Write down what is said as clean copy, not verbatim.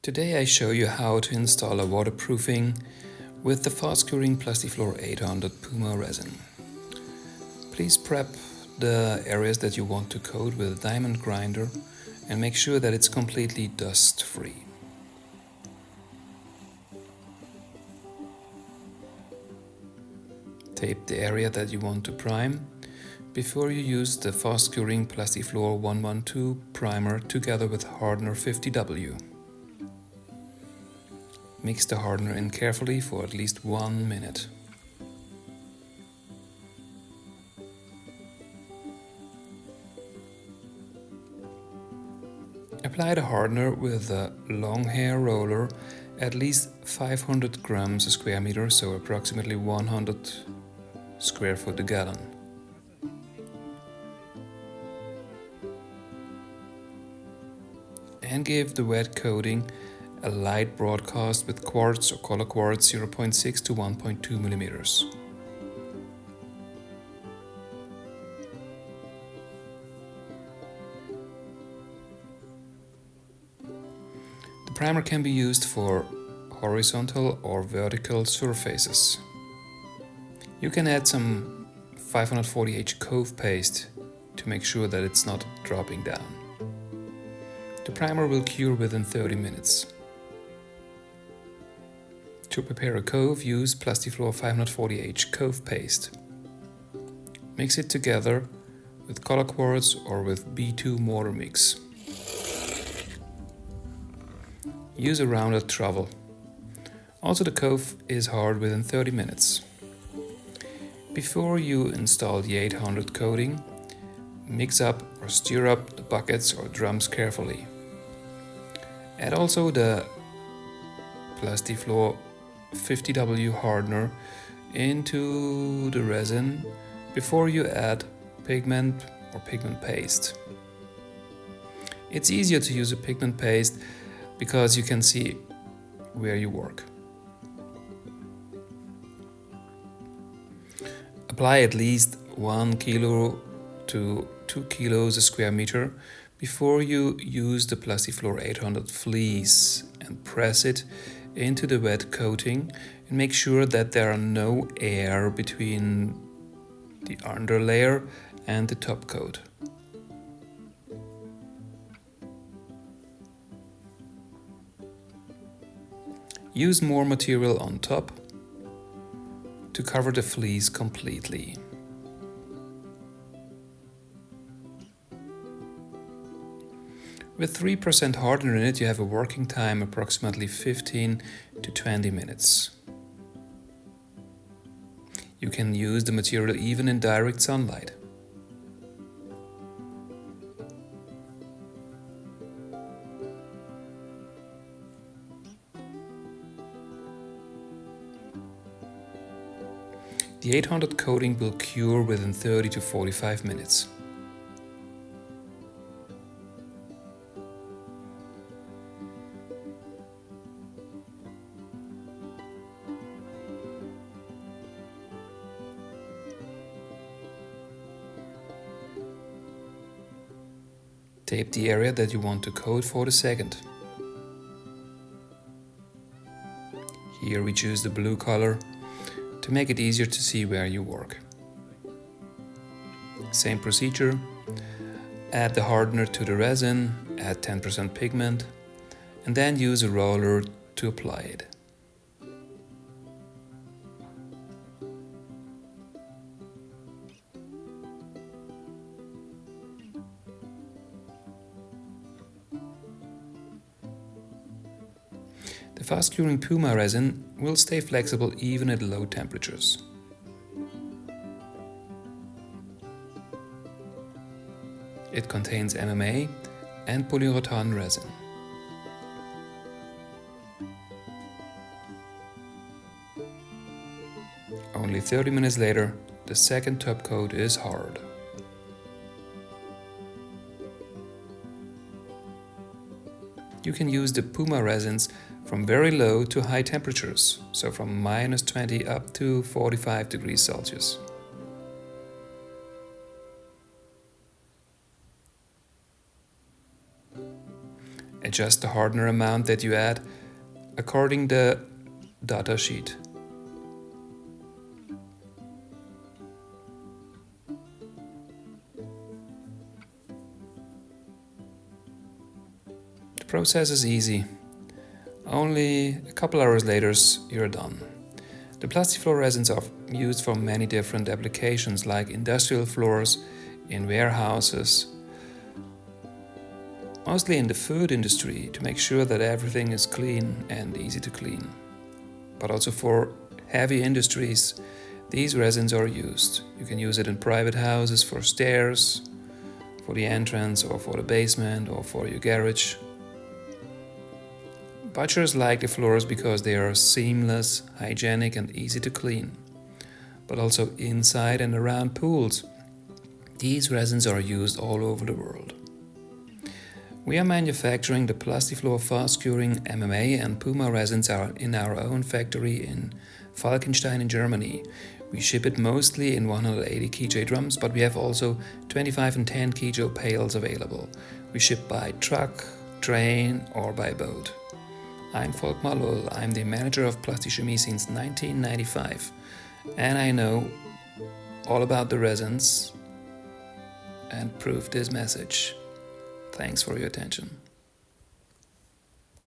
Today I show you how to install a waterproofing with the fast-curing Plastifloor 800 Puma resin. Please prep the areas that you want to coat with a diamond grinder and make sure that it's completely dust-free. Tape the area that you want to prime before you use the fast-curing Plastifloor 112 primer together with hardener 50W. Mix the hardener in carefully for at least 1 minute. Apply the hardener with a long hair roller at least 500 grams a square meter, so approximately 100 square foot a gallon. And give the wet coating a light broadcast with quartz or color quartz 0.6 to 1.2 millimeters. The primer can be used for horizontal or vertical surfaces. You can add some 540H Cove paste to make sure that it's not dropping down. The primer will cure within 30 minutes. To prepare a cove, use Plastifloor 540H Cove paste. Mix it together with color quartz or with B2 mortar mix. Use a rounded trowel. Also, the cove is hard within 30 minutes. Before you install the 800 coating, mix up or stir up the buckets or drums carefully. Add also the Plastifloor 50W hardener into the resin before you add pigment or pigment paste. It's easier to use a pigment paste because you can see where you work. Apply at least 1 kilo to 2 kilos a square meter before you use the Plastifloor 800 fleece and press it into the wet coating and make sure that there are no air between the underlayer and the top coat. Use more material on top to cover the fleece completely. With 3% hardener in it, you have a working time approximately 15 to 20 minutes. You can use the material even in direct sunlight. The 800 coating will cure within 30 to 45 minutes. Tape the area that you want to coat for the second. Here we choose the blue color to make it easier to see where you work. Same procedure. Add the hardener to the resin, add 10% pigment, and then use a roller to apply it. The fast-curing Puma resin will stay flexible even at low temperatures. It contains MMA and polyurethane resin. Only 30 minutes later, the second top coat is hard. You can use the Puma resins from very low to high temperatures, so from -20 up to 45 degrees Celsius. adjust the hardener amount that you add according to the data sheet. The process is easy. Only a couple hours later, you're done. The Plastifloor resins are used for many different applications, like industrial floors, in warehouses, mostly in the food industry, to make sure that everything is clean and easy to clean. But also for heavy industries, these resins are used. You can use it in private houses for stairs, for the entrance, or for the basement, or for your garage. Butchers like the floors because they are seamless, hygienic and easy to clean. But also inside and around pools. These resins are used all over the world. We are manufacturing the Plastifloor fast-curing MMA and Puma resins in our own factory in Falkenstein in Germany. We ship it mostly in 180 kg drums, but we have also 25 and 10 kg pails available. We ship by truck, train or by boat. I'm Volkmar Lull. I'm the manager of Plasti-chemie since 1995, and I know all about the resins and prove this message. Thanks for your attention.